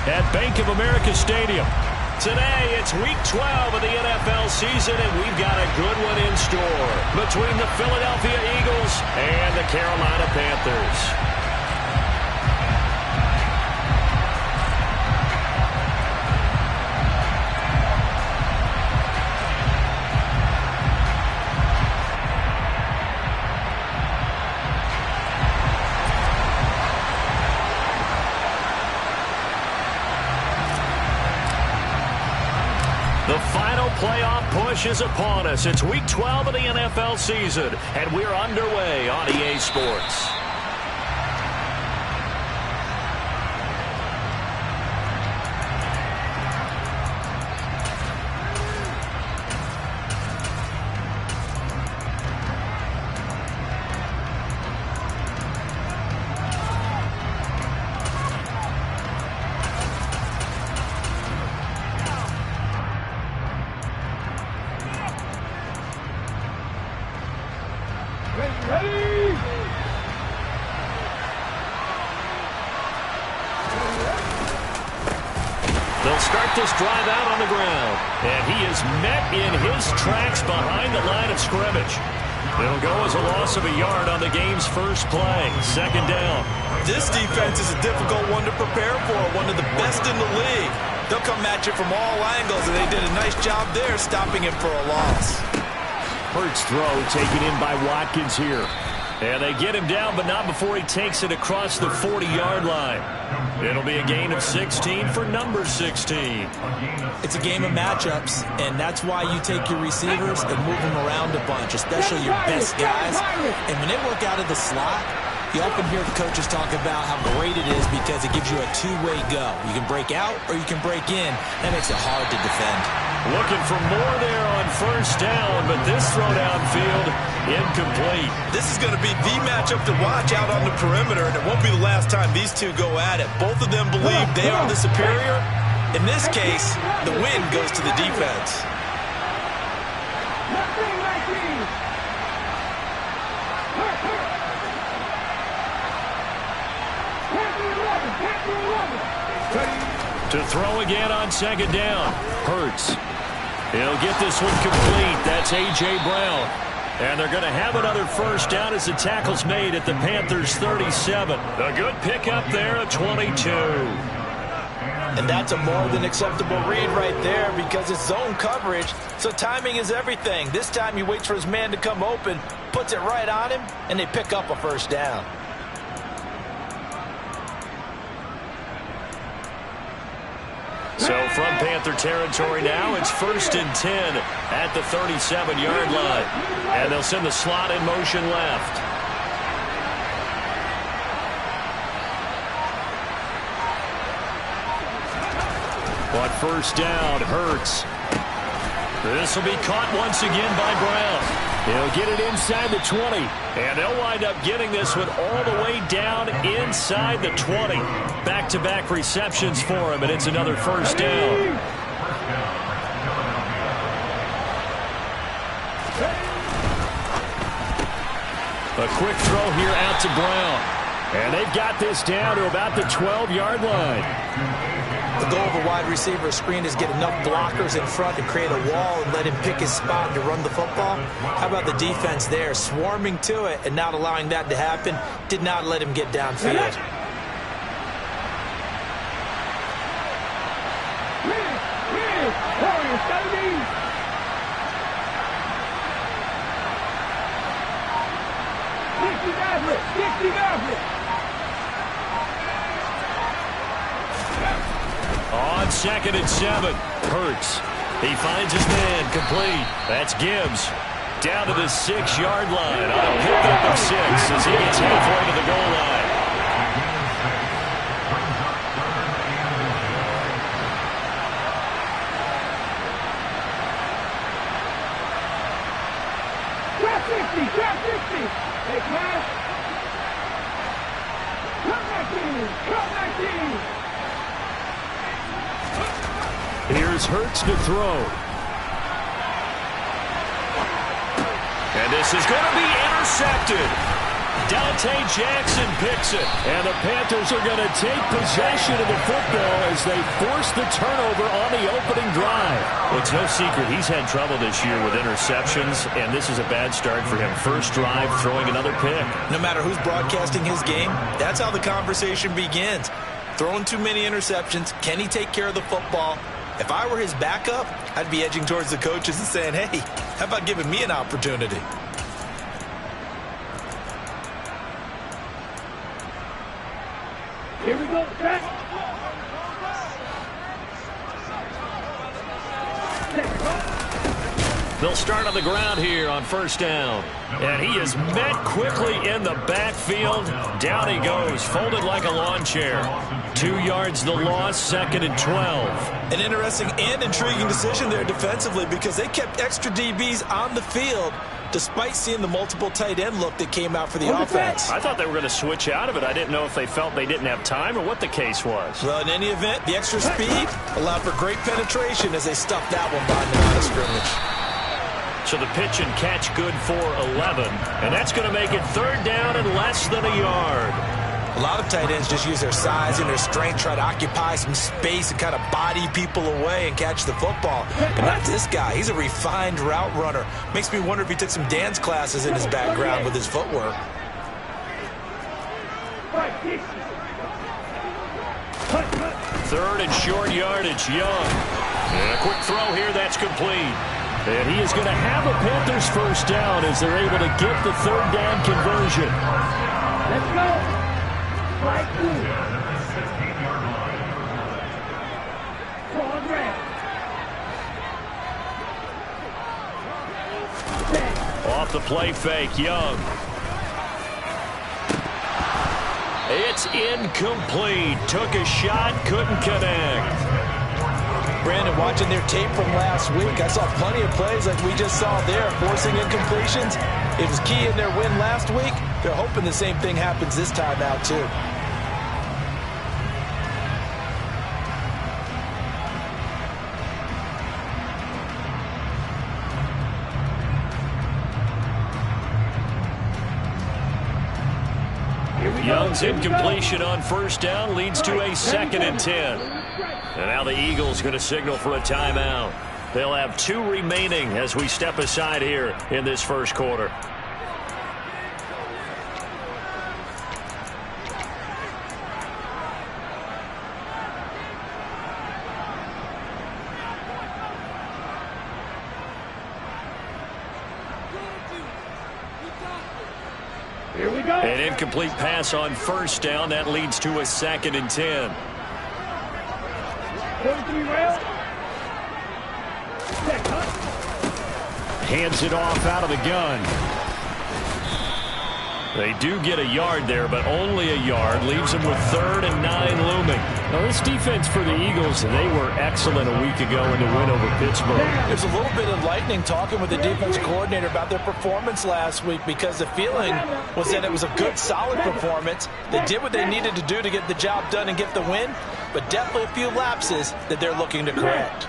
at Bank of America Stadium. Today, it's Week 12 of the NFL season, and we've got a good one in store between the Philadelphia Eagles and the Carolina Panthers. The final playoff push is upon us. It's Week 12 of the NFL season, and we're underway on EA Sports. They'll start this drive out on the ground, and he is met in his tracks behind the line of scrimmage. It'll go as a loss of a yard on the game's first play. Second down. This defense is a difficult one to prepare for, one of the best in the league. They'll come at you from all angles, and they did a nice job there stopping him for a loss. Hurts throw taken in by Watkins here. And they get him down, but not before he takes it across the 40-yard line. It'll be a gain of 16 for number 16. It's a game of matchups, and that's why you take your receivers and move them around a bunch, especially your best guys. And when they work out of the slot, you often hear the coaches talk about how great it is because it gives you a two-way go. You can break out or you can break in. That makes it hard to defend. Looking for more there on first down, but this throw downfield incomplete. This is going to be the matchup to watch out on the perimeter, and it won't be the last time these two go at it. Both of them believe they are the superior. In this case, the win goes to the defense. To throw again on second down. Hurts. He'll get this one complete. That's A.J. Brown. And they're going to have another first down as the tackle's made at the Panthers' 37. A good pickup there at 22. And that's a more than acceptable read right there because it's zone coverage, so timing is everything. This time he waits for his man to come open, puts it right on him, and they pick up a first down. So from Panther territory now, it's 1st and 10 at the 37-yard line. And they'll send the slot in motion left. On first down, Hurts. This will be caught once again by Brown. He'll get it inside the 20, and they'll wind up getting this one all the way down inside the 20. Back-to-back receptions for him, and it's another first down. A quick throw here out to Brown, and they've got this down to about the 12-yard line. The goal of a wide receiver screen is get enough blockers in front to create a wall and let him pick his spot to run the football. How about the defense there, swarming to it and not allowing that to happen? Did not let him get downfield. On 2nd and 7, Hurts. He finds his man complete. That's Gibbs. Down to the 6-yard line on a pickup of 6 as he gets halfway to the goal line. Drop 60, drop 60. Hey, pass. Come back in, come back in. Here's Hurts to throw. And this is going to be intercepted. Dante Jackson picks it. And the Panthers are going to take possession of the football as they force the turnover on the opening drive. Well, it's no secret he's had trouble this year with interceptions, and this is a bad start for him. First drive, throwing another pick. No matter who's broadcasting his game, that's how the conversation begins. Throwing too many interceptions. Can he take care of the football? If I were his backup, I'd be edging towards the coaches and saying, hey, how about giving me an opportunity? Here we go, set. They'll start on the ground here on first down. And he is met quickly in the backfield. Down he goes, folded like a lawn chair. 2 yards the loss, 2nd and 12. An interesting and intriguing decision there defensively because they kept extra DBs on the field despite seeing the multiple tight end look that came out for the offense. I thought they were going to switch out of it. I didn't know if they felt they didn't have time or what the case was. Well, in any event, the extra speed allowed for great penetration as they stuffed that one behind the line of scrimmage. So the pitch and catch good for 11. And that's going to make it 3rd down and less than a yard. A lot of tight ends just use their size and their strength, try to occupy some space and kind of body people away and catch the football. But not this guy. He's a refined route runner. Makes me wonder if he took some dance classes in his background with his footwork. 3rd and short yardage, Young. And a quick throw here, that's complete. And he is going to have a Panthers first down as they're able to get the 3rd down conversion. Let's go. Right through. Off the play fake, Young. It's incomplete. Took a shot, couldn't connect. Brandon, watching their tape from last week, I saw plenty of plays like we just saw there, forcing incompletions. It was key in their win last week. They're hoping the same thing happens this time out, too. Young's incompletion on first down leads to a 2nd and 10. And now the Eagles going to signal for a timeout. They'll have 2 remaining as we step aside here in this first quarter. Here we go. An incomplete pass on first down. That leads to a 2nd and 10. 43 rail. Hands it off out of the gun. They do get a yard there, but only a yard. Leaves them with 3rd and 9 looming. Now, this defense for the Eagles, they were excellent a week ago in the win over Pittsburgh. There's a little bit enlightening talking with the defense coordinator about their performance last week because the feeling was that it was a good, solid performance. They did what they needed to do to get the job done and get the win, but definitely a few lapses that they're looking to correct.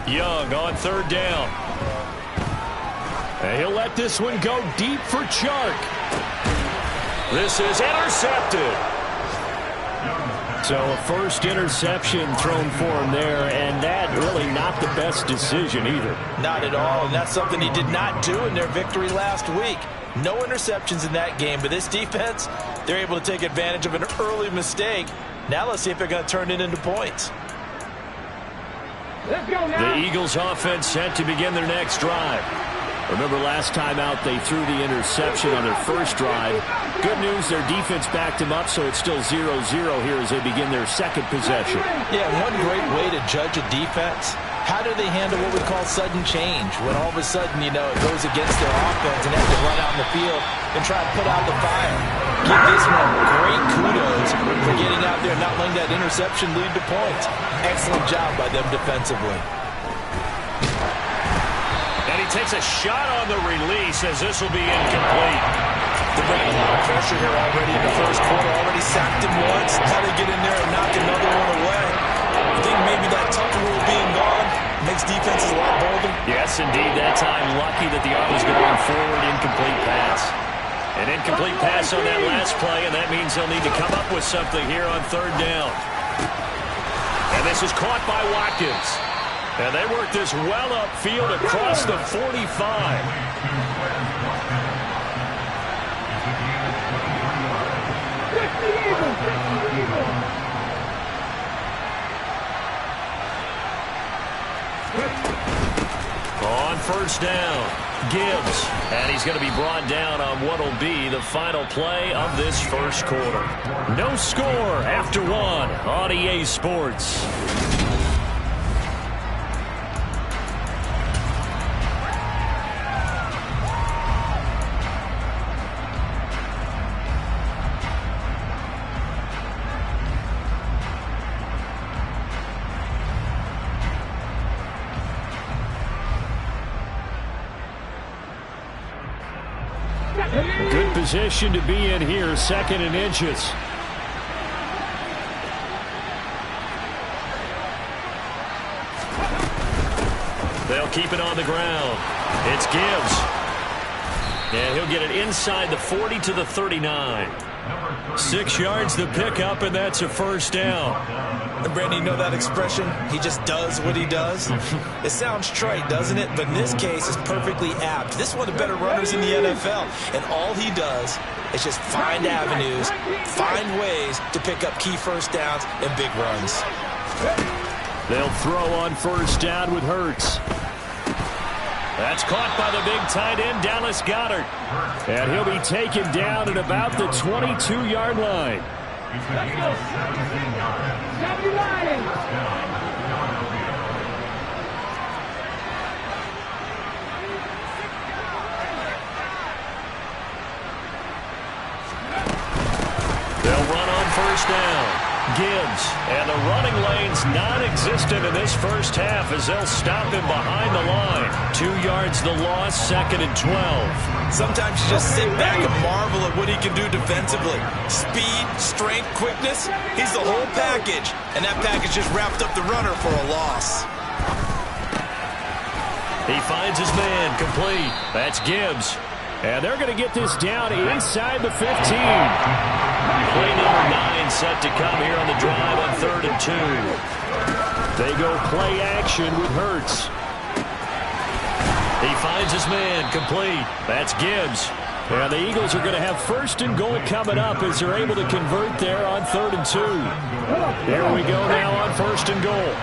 Young on 3rd down. And he'll let this one go deep for Chark. This is intercepted. So a first interception thrown for him there, and that really not the best decision either. Not at all, and that's something he did not do in their victory last week. No interceptions in that game, but this defense, they're able to take advantage of an early mistake. Now let's see if they're going to turn it into points. Let's go now. The Eagles offense set to begin their next drive. Remember last time out they threw the interception on their first drive. Good news, their defense backed them up, so it's still 0-0 here as they begin their second possession. Yeah, one great way to judge a defense, how do they handle what we call sudden change? When all of a sudden, you know, it goes against their offense and have to run out in the field and try to put out the fire. Give this one great kudos for getting out there and not letting that interception lead to points. Excellent job by them defensively. And he takes a shot on the release as this will be incomplete. They're bringing a lot of pressure here already in the first quarter. Already sacked him once. How they get in there and knock another one away. I think maybe that Tucker rule being gone makes defenses a lot bolder. Yes, indeed. That time lucky that the arm was going forward in incomplete pass. An incomplete pass on that last play, and that means they'll need to come up with something here on third down. And this is caught by Watkins. And they work this well upfield across the 45. On first down, Gibbs. And he's going to be brought down on what will be the final play of this first quarter. No score after one on EA Sports. Good position to be in here, 2nd and inches. They'll keep it on the ground. It's Gibbs. And he'll get it inside the 40 to the 39. 6 yards to pick up, and that's a first down. And Brandon, you know that expression? He just does what he does? It sounds trite, doesn't it? But in this case, it's perfectly apt. This is one of the better runners in the NFL. And all he does is just find avenues, find ways to pick up key first downs and big runs. They'll throw on first down with Hurts. That's caught by the big tight end, Dallas Goedert. And he'll be taken down at about the 22-yard line. Let's go. 79. They'll run on first down. Gibbs, and the running lane's non-existent in this first half as they'll stop him behind the line. 2 yards the loss, 2nd and 12. Sometimes you just sit back and marvel at what he can do defensively. Speed, strength, quickness, he's the whole package. And that package just wrapped up the runner for a loss. He finds his man, complete. That's Gibbs. And they're going to get this down inside the 15. Play number 9 set to come here on the drive on 3rd and 2. They go play action with Hurts. He finds his man, complete. That's Gibbs. And the Eagles are going to have 1st and goal coming up as they're able to convert there on 3rd and 2. Here we go now on 1st and goal.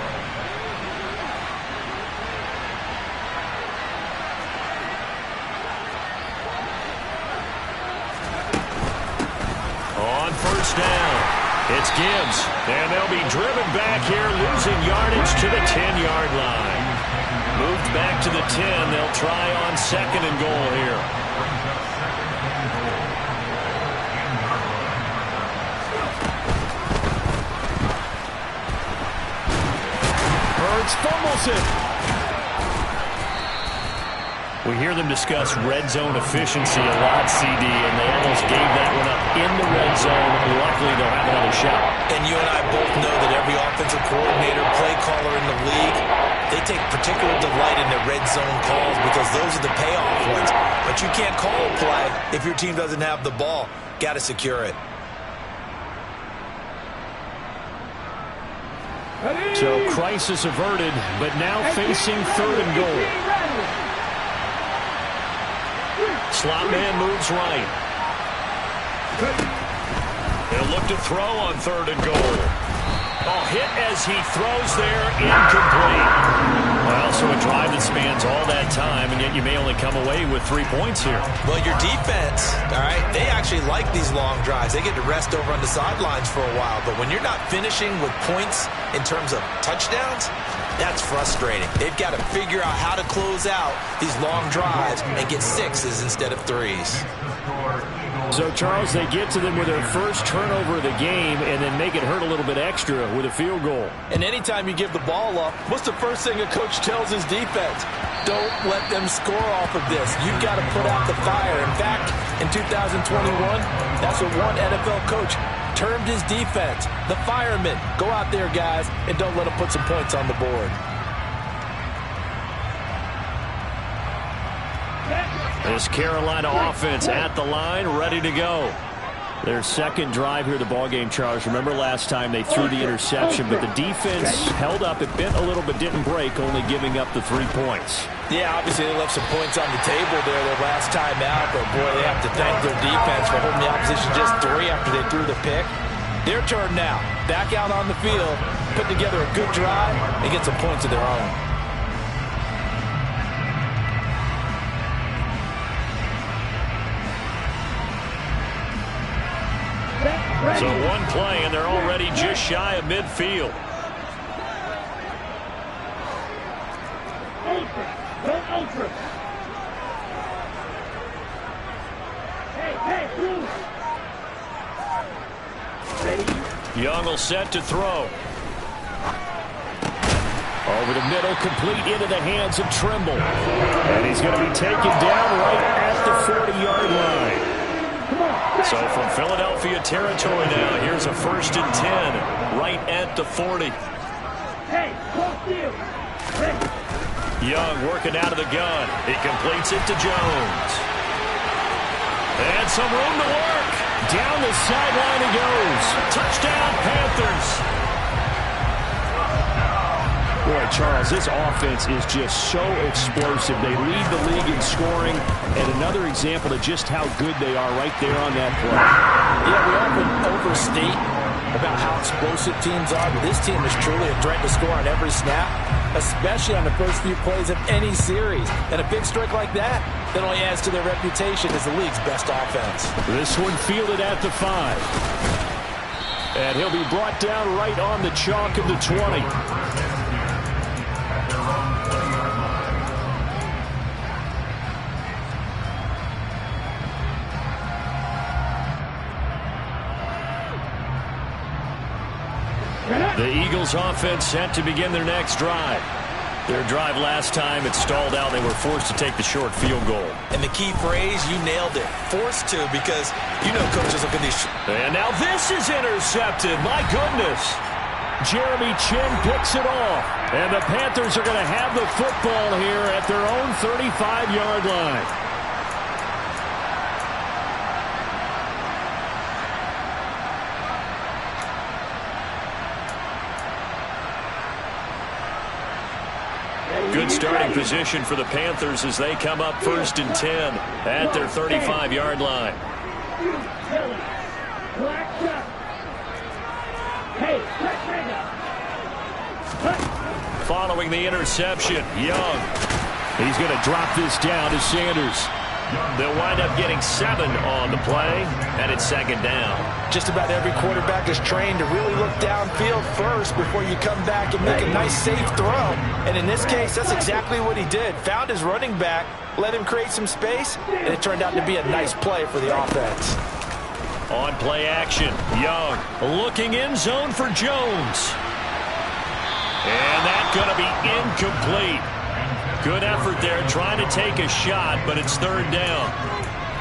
First down. It's Gibbs. And they'll be driven back here, losing yardage to the 10-yard line. Moved back to the 10. They'll try on 2nd and goal here. Hurts fumbles it. We hear them discuss red zone efficiency a lot, CD, and they almost gave that one up in the red zone. Luckily, they'll have another shot. And you and I both know that every offensive coordinator, play caller in the league, they take particular delight in their red zone calls because those are the payoff ones. But you can't call a play if your team doesn't have the ball. Got to secure it. So crisis averted, but now facing 3rd and goal. Slot man moves right. He'll look to throw on 3rd and goal. Oh, hit as he throws there, incomplete. Well, so a drive that spans all that time, and yet you may only come away with 3 points here. Well, your defense, all right, they actually like these long drives. They get to rest over on the sidelines for a while. But when you're not finishing with points in terms of touchdowns, that's frustrating. They've got to figure out how to close out these long drives and get 6s instead of 3s. So, Charles, they get to them with their first turnover of the game and then make it hurt a little bit extra with a field goal. And anytime you give the ball up, what's the first thing a coach tells his defense? Don't let them score off of this. You've got to put out the fire. In fact, in 2021, that's what one NFL coach termed his defense, the firemen. Go out there, guys, and don't let them put some points on the board. This Carolina offense at the line, ready to go. Their second drive here of the ballgame, Charles. Remember last time they threw the interception, but the defense held up. It bent a little but didn't break, only giving up the 3 points. Yeah, obviously they left some points on the table there their last time out, but boy, they have to thank their defense for holding the opposition just 3 after they threw the pick. Their turn now. Back out on the field, put together a good drive, and get some points of their own. So one play, and they're already just shy of midfield. Young will set to throw. Over the middle, complete into the hands of Trimble. And he's going to be taken down right at the 40-yard line. So from Philadelphia territory now, here's a 1st and 10 right at the 40. Young working out of the gun. He completes it to Jones. And some room to work. Down the sideline he goes. Touchdown, Panthers. Boy, Charles, this offense is just so explosive. They lead the league in scoring, and another example of just how good they are right there on that play. Yeah, we often overstate about how explosive teams are, but this team is truly a threat to score on every snap, especially on the first few plays of any series. And a big strike like that only adds to their reputation as the league's best offense. This one fielded at the 5. And he'll be brought down right on the chalk of the 20. The Eagles offense set to begin their next drive. Their drive last time, it stalled out. They were forced to take the short field goal. And the key phrase, you nailed it. Forced to, because you know coaches look at these. And now this is intercepted. My goodness. Jeremy Chin picks it off. And the Panthers are going to have the football here at their own 35-yard line. Good starting position for the Panthers as they come up 1st and 10 at their 35-yard line. Following the interception, Young. He's going to drop this down to Sanders. They'll wind up getting 7 on the play, and it's 2nd down. Just about every quarterback is trained to really look downfield first before you come back and make a nice, safe throw. And in this case, that's exactly what he did. Found his running back, let him create some space, and it turned out to be a nice play for the offense. On play action, Young looking end zone for Jones. And that's going to be incomplete. Good effort there, trying to take a shot, but it's 3rd down.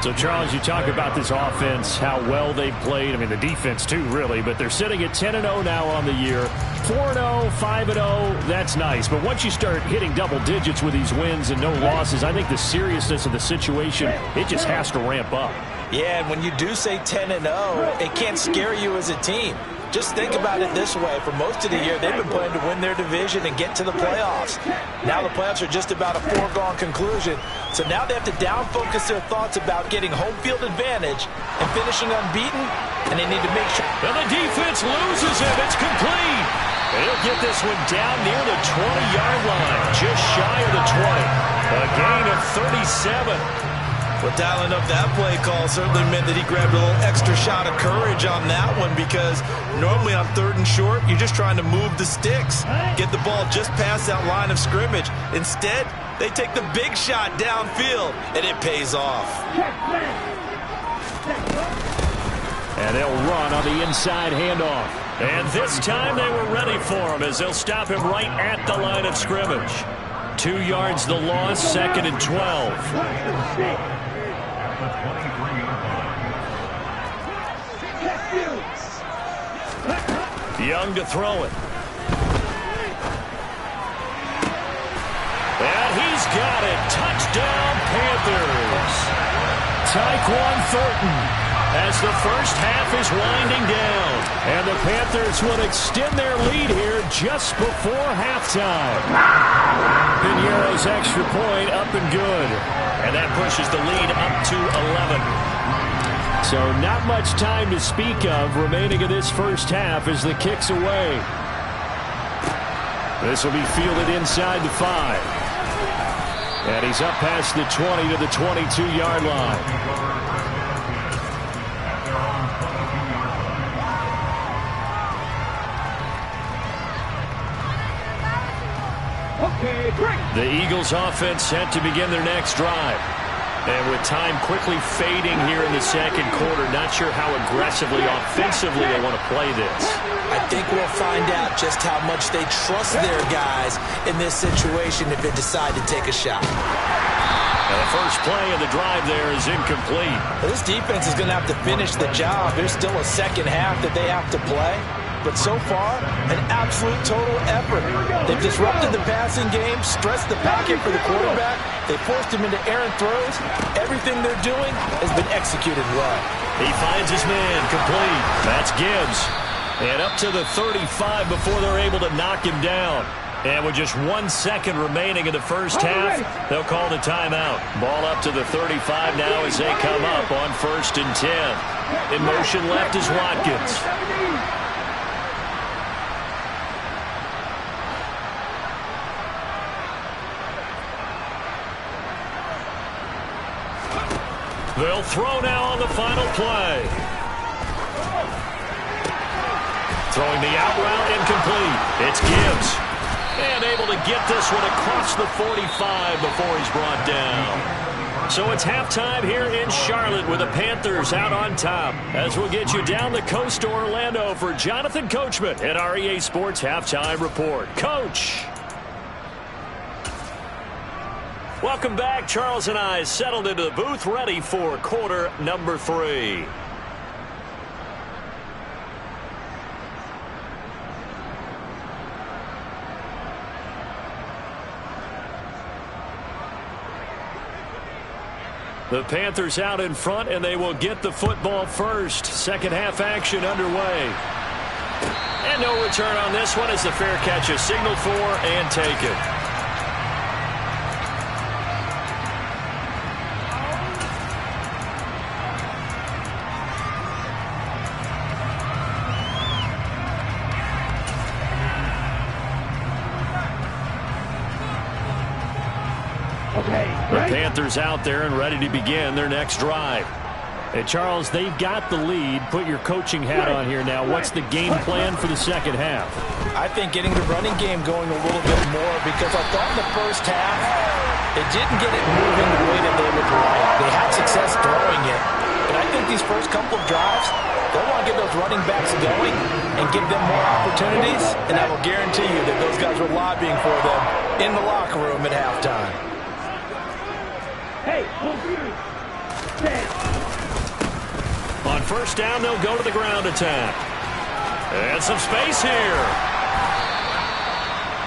So, Charles, you talk about this offense, how well they've played. I mean, the defense, too, really. But they're sitting at 10-0 now on the year. 4-0, 5-0, that's nice. But once you start hitting double digits with these wins and no losses, I think the seriousness of the situation, it just has to ramp up. Yeah, and when you do say 10-0, it can't scare you as a team. Just think about it this way. For most of the year, they've been playing to win their division and get to the playoffs. Now the playoffs are just about a foregone conclusion. So now they have to down-focus their thoughts about getting home field advantage and finishing unbeaten, and they need to make sure. And the defense loses it. It's complete. They'll get this one down near the 20-yard line, just shy of the 20. A gain of 37. Well, dialing up that play call certainly meant that he grabbed a little extra shot of courage on that one, because normally on 3rd and short, you're just trying to move the sticks, get the ball just past that line of scrimmage. Instead, they take the big shot downfield, and it pays off. And they'll run on the inside handoff. And this time they were ready for him as they'll stop him right at the line of scrimmage. 2 yards the loss, 2nd and 12. Young to throw it. And he's got it. Touchdown, Panthers. Tyquan Thornton as the first half is winding down. And the Panthers will extend their lead here just before halftime. Piñeiro's extra point up and good. And that pushes the lead up to 11. So not much time to speak of remaining in this first half as the kick's away. This will be fielded inside the 5. And he's up past the 20 to the 22-yard line. Okay, great. The Eagles offense set to begin their next drive. And with time quickly fading here in the second quarter, not sure how aggressively, offensively they want to play this. I think we'll find out just how much they trust their guys in this situation if they decide to take a shot. And the first play of the drive there is incomplete. This defense is going to have to finish the job. There's still a second half that they have to play. But so far, an absolute total effort. They've disrupted the passing game, stressed the pocket for the quarterback. They forced him into errant throws. Everything they're doing has been executed well. He finds his man complete. That's Gibbs. And up to the 35 before they're able to knock him down. And with just 1 second remaining in the first half, they'll call the timeout. Ball up to the 35 now as they come up on 1st and 10. In motion left is Watkins. They'll throw now on the final play. Throwing the out route incomplete. It's Gibbs. And able to get this one across the 45 before he's brought down. So it's halftime here in Charlotte with the Panthers out on top. As we'll get you down the coast to Orlando for Jonathan Coachman at our EA Sports Halftime Report. Coach! Welcome back. Charles and I settled into the booth ready for quarter number 3. The Panthers out in front, and they will get the football first. Second half action underway. And no return on this one as the fair catch is signaled for and taken. The Panthers out there and ready to begin their next drive. And Charles, they've got the lead. Put your coaching hat on here now. What's the game plan for the second half? I think getting the running game going a little bit more, because I thought in the first half they didn't get it moving the way that they would like. They had success throwing it. But I think these first couple of drives, they'll want to get those running backs going and give them more opportunities. And I will guarantee you that those guys were lobbying for them in the locker room at halftime. Hey, on first down, they'll go to the ground attack. And some space here.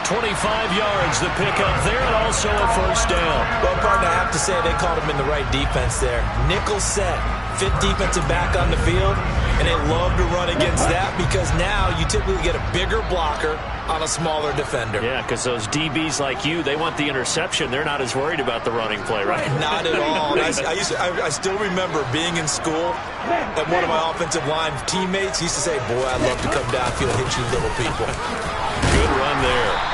25 yards the pickup there, and also a first down. Well, partner, I have to say they called him in the right defense there. Nickel set, fifth defensive back on the field, and they love to run against that because now you typically get a bigger blocker on a smaller defender. Yeah, because those DBs like you, they want the interception. They're not as worried about the running play, right? Not at all. I still remember being in school, and one of my offensive line teammates used to say, boy, I'd love to come downfield and hit you little people. Good run there.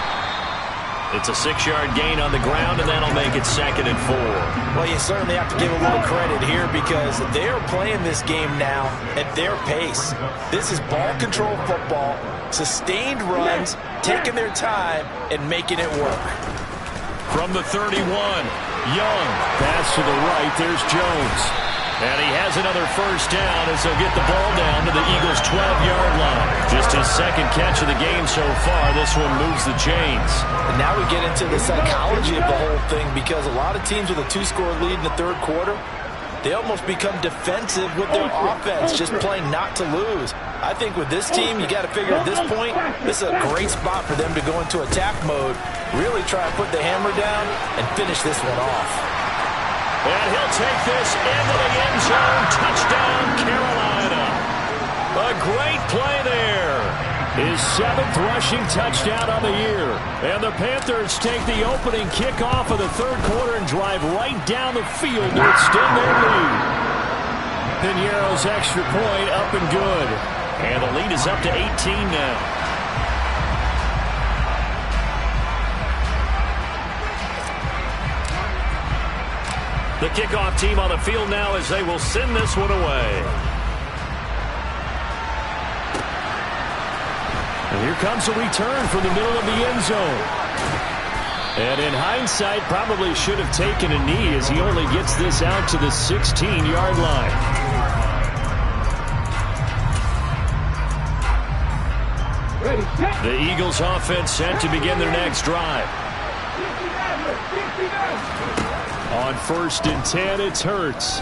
It's a 6-yard gain on the ground, and that'll make it 2nd and 4. Well, you certainly have to give a little credit here because they're playing this game now at their pace. This is ball control football, sustained runs, taking their time, and making it work. From the 31, Young. Pass to the right. There's Jones. And he has another first down as they'll get the ball down to the Eagles' 12-yard line. Just his second catch of the game so far. This one moves the chains. And now we get into the psychology of the whole thing because a lot of teams with a 2-score lead in the third quarter, they almost become defensive with their offense, just playing not to lose. I think with this team, you got to figure at this point, this is a great spot for them to go into attack mode, really try to put the hammer down and finish this one off. And he'll take this into the end zone. Touchdown, Carolina. A great play there. His 7th rushing touchdown on the year. And the Panthers take the opening kickoff of the third quarter and drive right down the field to extend their lead. Piñeiro's extra point up and good. And the lead is up to 18 now. The kickoff team on the field now as they will send this one away. And here comes a return from the middle of the end zone. And in hindsight, probably should have taken a knee as he only gets this out to the 16-yard line. The Eagles offense set to begin their next drive. On 1st and 10, it's Hurts.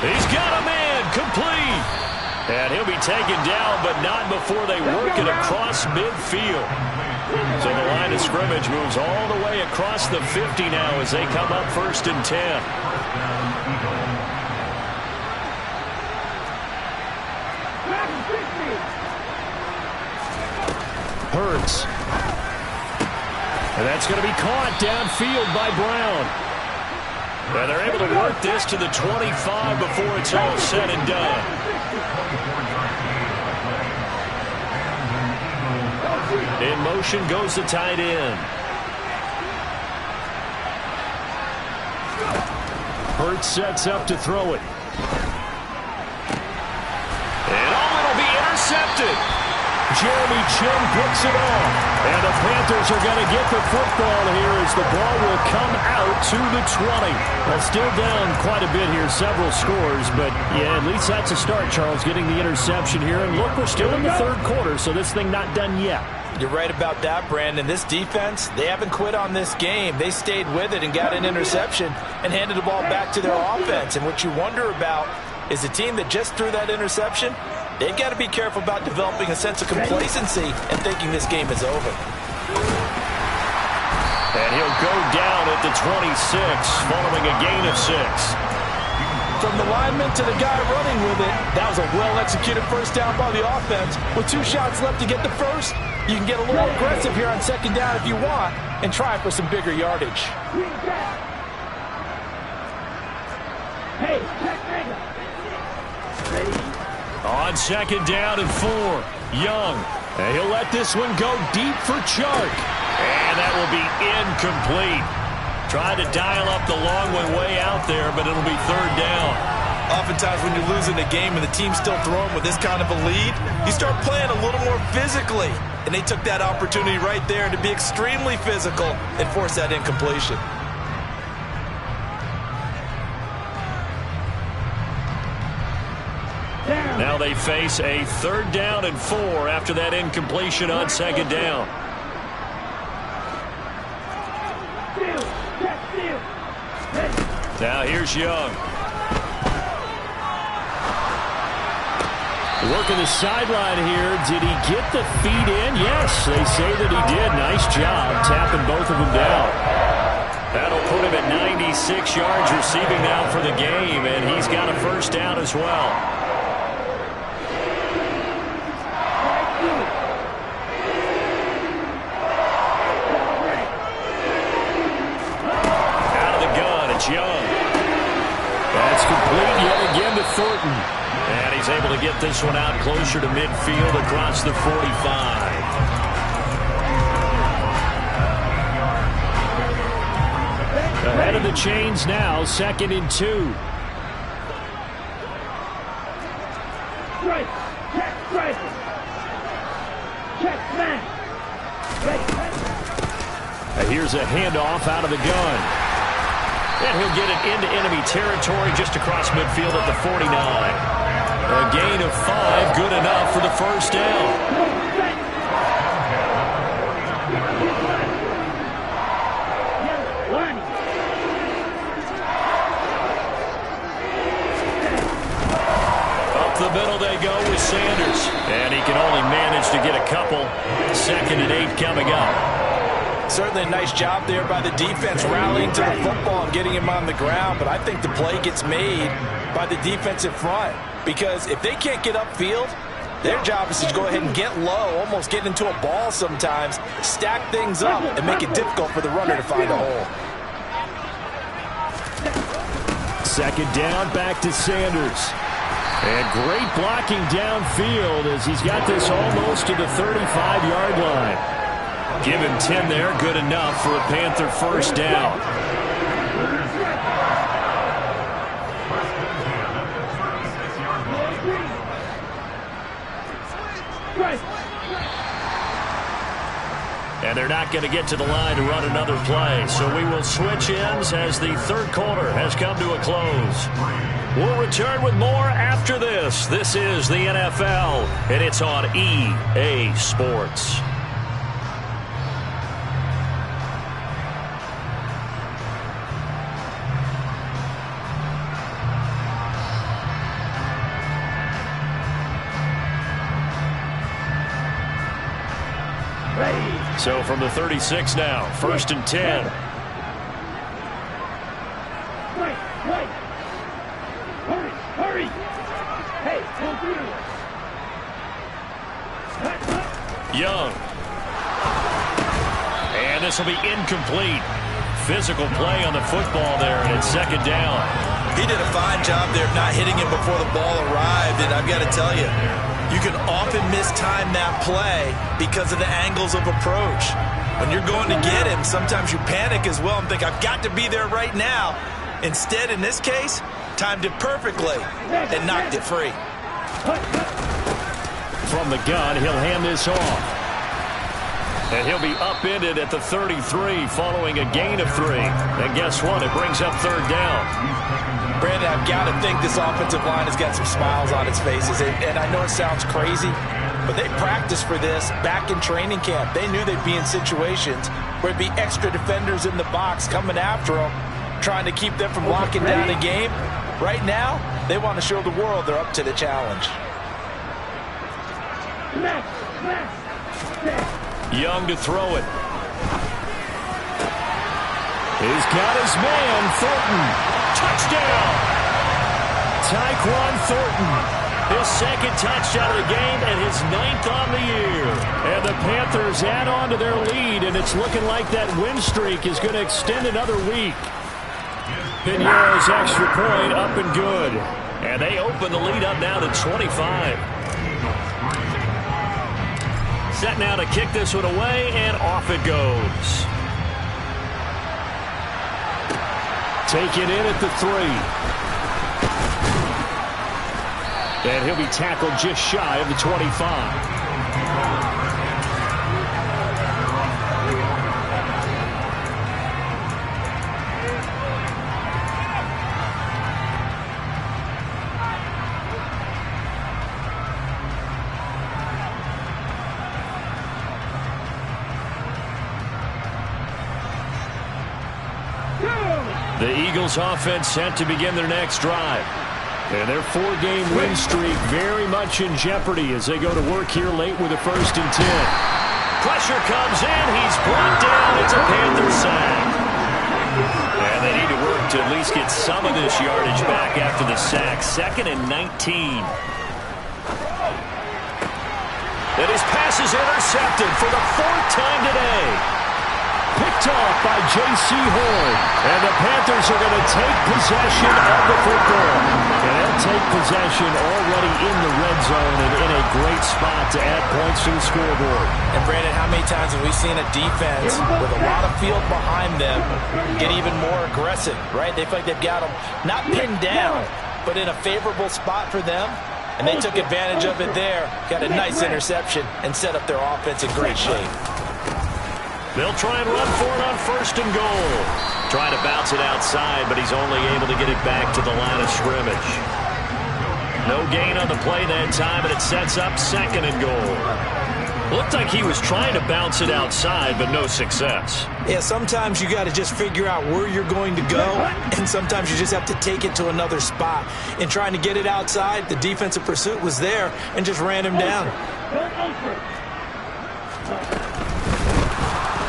He's got a man, complete. And he'll be taken down, but not before they work it across midfield. So the line of scrimmage moves all the way across the 50 now as they come up 1st and 10. Hurts. And that's going to be caught downfield by Brown. And they're able to work this to the 25 before it's all said and done. In motion goes the tight end. Hurts sets up to throw it. And it'll be intercepted. Jeremy Chin picks it off. And the Panthers are going to get the football here as the ball will come out to the 20. Well, still down quite a bit here, several scores. But, yeah, at least that's a start, Charles, getting the interception here. And look, we're still in the third quarter, so this thing not done yet. You're right about that, Brandon. This defense, they haven't quit on this game. They stayed with it and got an interception and handed the ball back to their offense. And what you wonder about is the team that just threw that interception, they've got to be careful about developing a sense of complacency and thinking this game is over. And he'll go down at the 26 following a gain of 6. From the lineman to the guy running with it, that was a well-executed first down by the offense. With 2 shots left to get the first, you can get a little aggressive here on 2nd down if you want and try for some bigger yardage. On 2nd down and 4, Young. And he'll let this one go deep for Chark. And that will be incomplete. Tried to dial up the long one way out there, but it'll be 3rd down. Oftentimes when you're losing a game and the team's still throwing with this kind of a lead, you start playing a little more physically. And they took that opportunity right there to be extremely physical and force that incompletion. Now they face a 3rd down and 4 after that incompletion on 2nd down. Now here's Young. Working the sideline here. Did he get the feet in? Yes, they say that he did. Nice job tapping both of them down. That'll put him at 96 yards receiving now for the game, and he's got a 1st down as well. Young. That's complete yet again to Thornton. And he's able to get this one out closer to midfield across the 45. Ahead of the chains now, 2nd and 2. Strike. Check. Strike. Check. Man. Here's a handoff out of the gun. And he'll get it into enemy territory just across midfield at the 49. A gain of 5, good enough for the 1st down. Up the middle they go with Sanders. And he can only manage to get a couple. 2nd and 8 coming up. Certainly a nice job there by the defense rallying to the football and getting him on the ground, but I think the play gets made by the defensive front because if they can't get upfield, their job is to go ahead and get low, almost get into a ball sometimes, stack things up, and make it difficult for the runner to find a hole. Second down, back to Sanders. And great blocking downfield as he's got this almost to the 35-yard line. Give him 10 there, good enough for a Panther first down. And they're not going to get to the line to run another play. So we will switch ends as the third quarter has come to a close. We'll return with more after this. This is the NFL, and it's on EA Sports. So from the 36 now, 1st and 10. Hurry! Hey, don't do it. Young. And this will be incomplete. Physical play on the football there, and it's second down. He did a fine job there of not hitting him before the ball arrived, and I've got to tell you, you can often mistime that play because of the angles of approach. When you're going to get him, sometimes you panic as well and think, I've got to be there right now. Instead, in this case, timed it perfectly and knocked it free. From the gun, he'll hand this off. And he'll be upended at the 33 following a gain of 3. And guess what? It brings up third down. Brandon, I've got to think this offensive line has got some smiles on its faces. And I know it sounds crazy, but they practiced for this back in training camp. They knew they'd be in situations where there'd be extra defenders in the box coming after them, trying to keep them from locking down a game. Right now, they want to show the world they're up to the challenge. Young to throw it. He's got his man, Thornton. Touchdown! Tyquan Thornton. His second touchdown of the game and his 9th on the year. And the Panthers add on to their lead, and it's looking like that win streak is going to extend another week. Pinheiro's extra point up and good. And they open the lead up now to 25. Set now to kick this one away, and off it goes. Take it in at the 3. And he'll be tackled just shy of the 25. The Eagles offense set to begin their next drive. And their 4-game win streak very much in jeopardy as they go to work here late with a 1st and 10. Pressure comes in. He's brought down. It's a Panther sack. And they need to work to at least get some of this yardage back after the sack. 2nd and 19. And his pass is intercepted for the 4th time today. Picked off by J.C. Horn. And the Panthers are going to take possession of the football. And they'll take possession already in the red zone and in a great spot to add points to the scoreboard. And, Brandon, how many times have we seen a defense with a lot of field behind them get even more aggressive, right? They feel like they've got them not pinned down, but in a favorable spot for them. And they took advantage of it there. Got a nice interception and set up their offense in great shape. They'll try and run for it on 1st and goal. Trying to bounce it outside, but he's only able to get it back to the line of scrimmage. No gain on the play that time, and it sets up 2nd and goal. Looked like he was trying to bounce it outside, but no success. Yeah, sometimes you got to just figure out where you're going to go, and sometimes you just have to take it to another spot. In trying to get it outside, the defensive pursuit was there and just ran him down.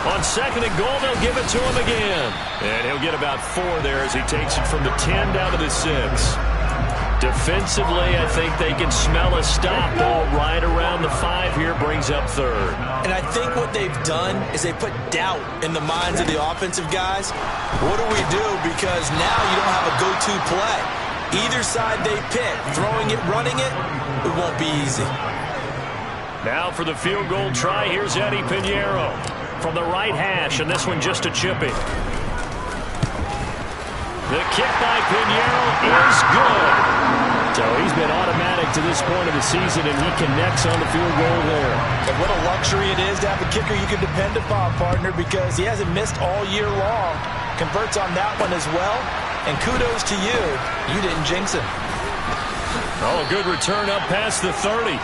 On second and goal, they'll give it to him again. And he'll get about 4 there as he takes it from the 10 down to the 6. Defensively, I think they can smell a stop. Ball right around the 5 here, brings up third. And I think what they've done is they put doubt in the minds of the offensive guys. What do we do? Because now you don't have a go-to play. Either side they pick, throwing it, running it, it won't be easy. Now for the field goal try, here's Eddie Pinheiro from the right hash, and this one just a chipping. The kick by Pinheiro is good. So he's been automatic to this point of the season, and he connects on the field goal there. And what a luxury it is to have a kicker you can depend upon, partner, because he hasn't missed all year long. Converts on that one as well, and kudos to you. You didn't jinx him. Oh, a good return up past the 30.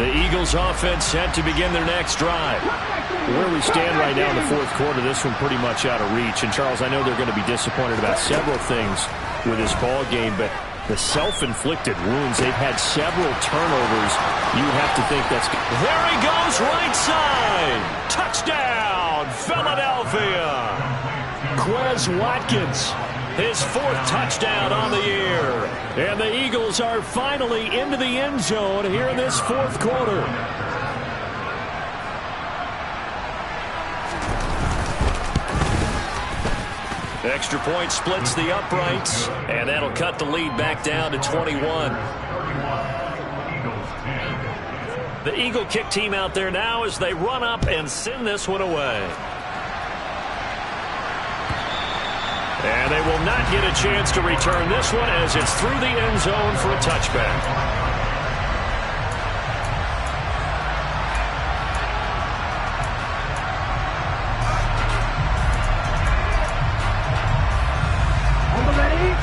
The Eagles offense set to begin their next drive. Where we stand right now in the fourth quarter, this one pretty much out of reach. And, Charles, I know they're going to be disappointed about several things with this ball game, but the self-inflicted wounds, they've had several turnovers. You have to think that's... There he goes, right side. Touchdown, Philadelphia. Quez Watkins, his 4th touchdown on the year. And the Eagles are finally into the end zone here in this fourth quarter. Extra point splits the uprights, and that'll cut the lead back down to 21. The Eagle kick team out there now as they run up and send this one away. And they will not get a chance to return this one as it's through the end zone for a touchback.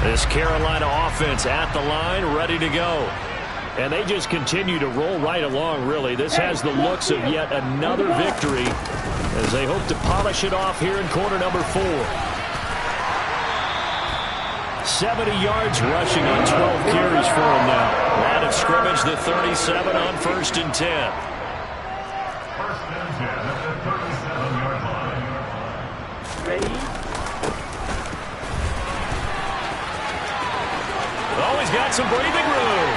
This Carolina offense at the line, ready to go. And they just continue to roll right along, really. This has the looks of yet another victory as they hope to polish it off here in quarter number 4. 70 yards rushing on 12 carries for him now. Line of scrimmage, the 37 on 1st and 10. 1st and 10 at the 37-yard line. Ready? Oh, he's got some breathing room.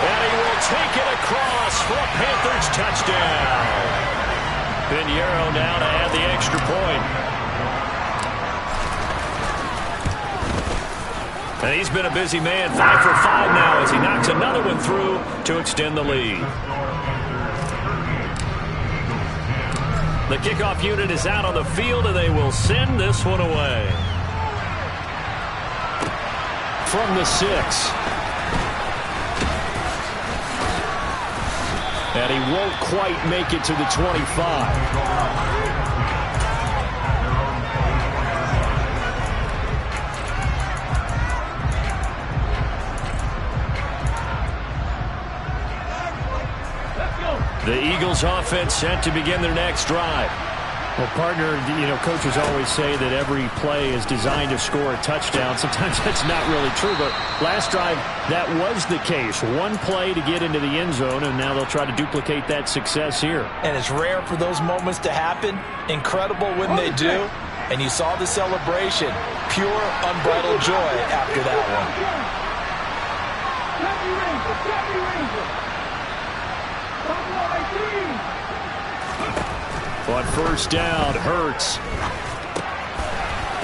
And he will take it across for a Panthers touchdown. Pinheiro now to add the extra point. And he's been a busy man, 5 for 5 now as he knocks another one through to extend the lead. The kickoff unit is out on the field, and they will send this one away. From the 6. And he won't quite make it to the 25. The Eagles offense set to begin their next drive. Well, partner, you know, coaches always say that every play is designed to score a touchdown. Sometimes that's not really true, but last drive, that was the case. One play to get into the end zone, and now they'll try to duplicate that success here. And it's rare for those moments to happen. Incredible when they do. And you saw the celebration. Pure, unbridled joy after that one. On 1st down, Hurts.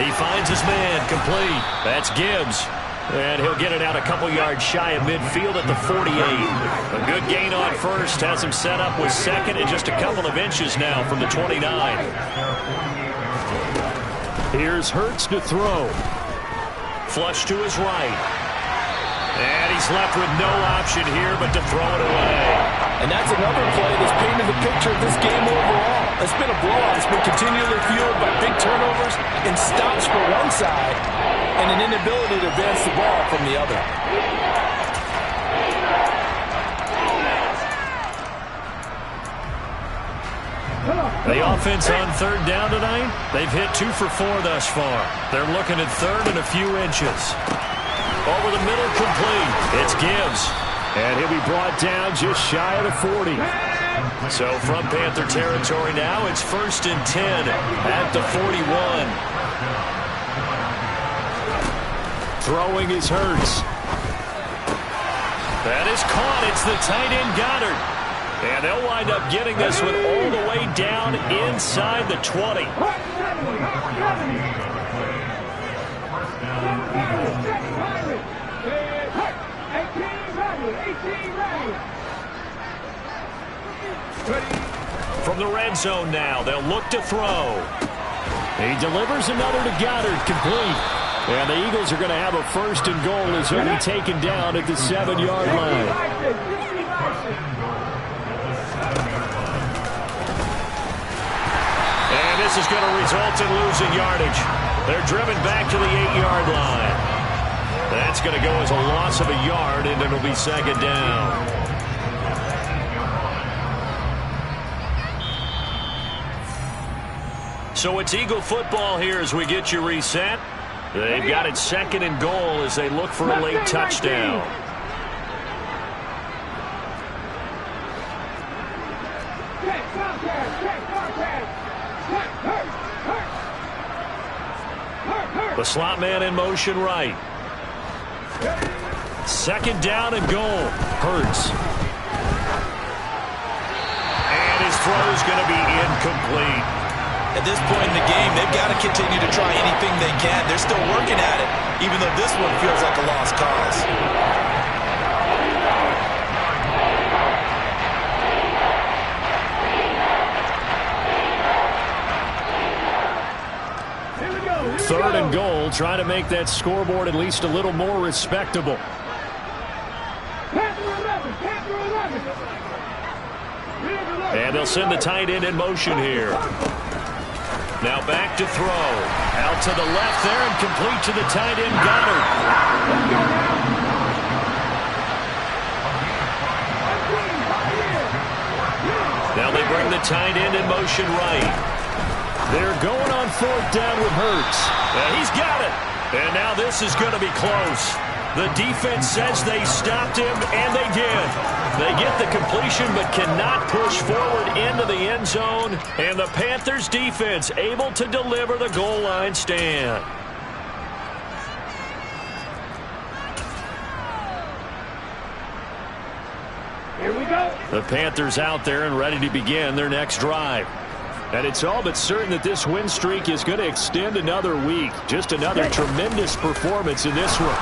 He finds his man, complete. That's Gibbs. And he'll get it out a couple yards shy of midfield at the 48. A good gain on 1st, has him set up with 2nd and just a couple of inches now from the 29. Here's Hurts to throw. Flush to his right. And he's left with no option here but to throw it away. And that's another play that's painted the picture of this game overall. It's been a blowout. It's been continually fueled by big turnovers and stops for one side and an inability to advance the ball from the other. The offense on third down tonight, they've hit 2 for 4 thus far. They're looking at third and a few inches. Over the middle, complete. It's Gibbs. And he'll be brought down just shy of the 40. So from Panther territory now, it's 1st and 10 at the 41. Throwing is Hurts. That is caught. It's the tight end Goddard. And they'll wind up getting this one all the way down inside the 20. From the red zone now, they'll look to throw. He delivers another to Goddard, complete. And the Eagles are going to have a 1st and goal as he'll be taken down at the 7-yard line. And this is going to result in losing yardage. They're driven back to the 8-yard line. That's going to go as a loss of a yard, and it'll be 2nd down. So it's Eagle football here as we get you reset. They've got it 2nd and goal as they look for a late touchdown. The slot man in motion right. 2nd down and goal. Hurts. And his throw is going to be incomplete. At this point in the game, they've got to continue to try anything they can. They're still working at it, even though this one feels like a lost cause. Third and goal, trying to make that scoreboard at least a little more respectable. And they'll send the tight end in motion here. Now back to throw. Out to the left there and complete to the tight end, Goddard. Now they bring the tight end in motion right. They're going on 4th down with Hurts. And he's got it. And now this is going to be close. The defense says they stopped him, and they did. They get the completion but cannot push forward into the end zone. And the Panthers defense able to deliver the goal line stand. Here we go. The Panthers out there and ready to begin their next drive. And it's all but certain that this win streak is going to extend another week. Just another tremendous performance in this one.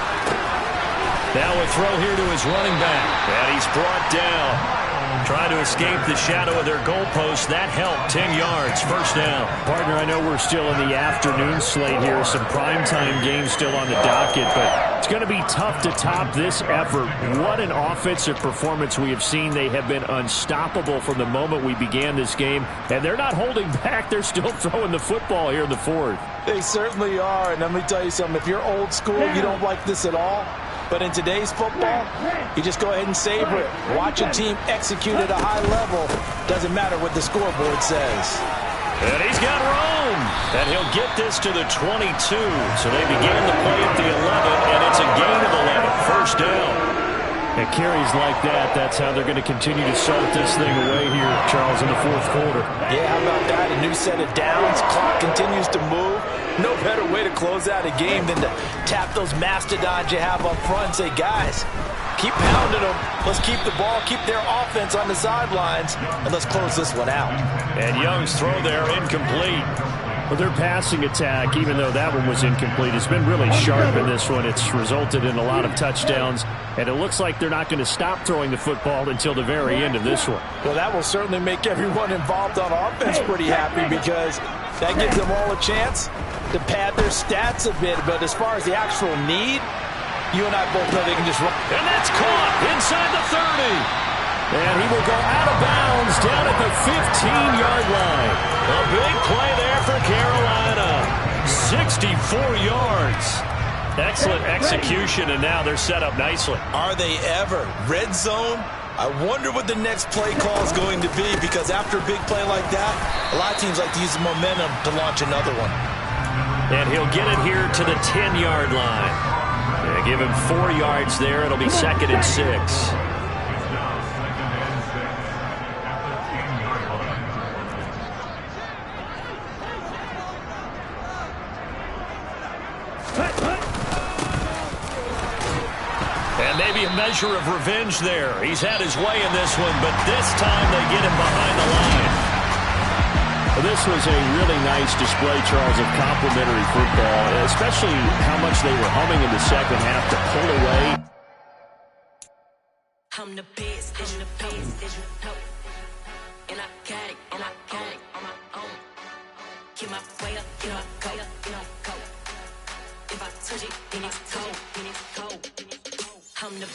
Now a throw here to his running back. And he's brought down. Trying to escape the shadow of their goalpost. That helped. 10 yards. 1st down. Partner, I know we're still in the afternoon slate here. Some primetime games still on the docket. But it's going to be tough to top this effort. What an offensive performance we have seen. They have been unstoppable from the moment we began this game. And they're not holding back. They're still throwing the football here in the 4th. They certainly are. And let me tell you something. If you're old school, you don't like this at all. But in today's football, you just go ahead and savor it. Watch a team execute at a high level. Doesn't matter what the scoreboard says. And he's got room. And he'll get this to the 22. So they began the play at the 11, and it's a gain of 11. 1st down. At carries like that, that's how they're going to continue to salt this thing away here, Charles, in the 4th quarter. Yeah, how about that? A new set of downs. Clock continues to move. No better way to close out a game than to tap those mastodons you have up front and say, guys, keep pounding them. Let's keep the ball, keep their offense on the sidelines, and let's close this one out. And Young's throw there incomplete. Well, their passing attack, even though that one was incomplete, has been really sharp in this one. It's resulted in a lot of touchdowns, and it looks like they're not going to stop throwing the football until the very end of this one. Well, that will certainly make everyone involved on offense pretty happy because that gives them all a chance to pad their stats a bit. But as far as the actual need, you and I both know they can just run. And that's caught inside the 30. And he will go out of bounds down at the 15-yard line. A big play there for Carolina. 64 yards. Excellent execution, and now they're set up nicely. Are they ever? Red zone, I wonder what the next play call is going to be, because after a big play like that, a lot of teams like to use the momentum to launch another one. And he'll get it here to the 10-yard line. Yeah, give him 4 yards there. It'll be 2nd and 6. And maybe a measure of revenge there. He's had his way in this one, but this time they get him behind the line. Well, this was a really nice display, Charles, of complimentary football, especially how much they were humming in the second half to pull away. I'm the best, and I got it, and I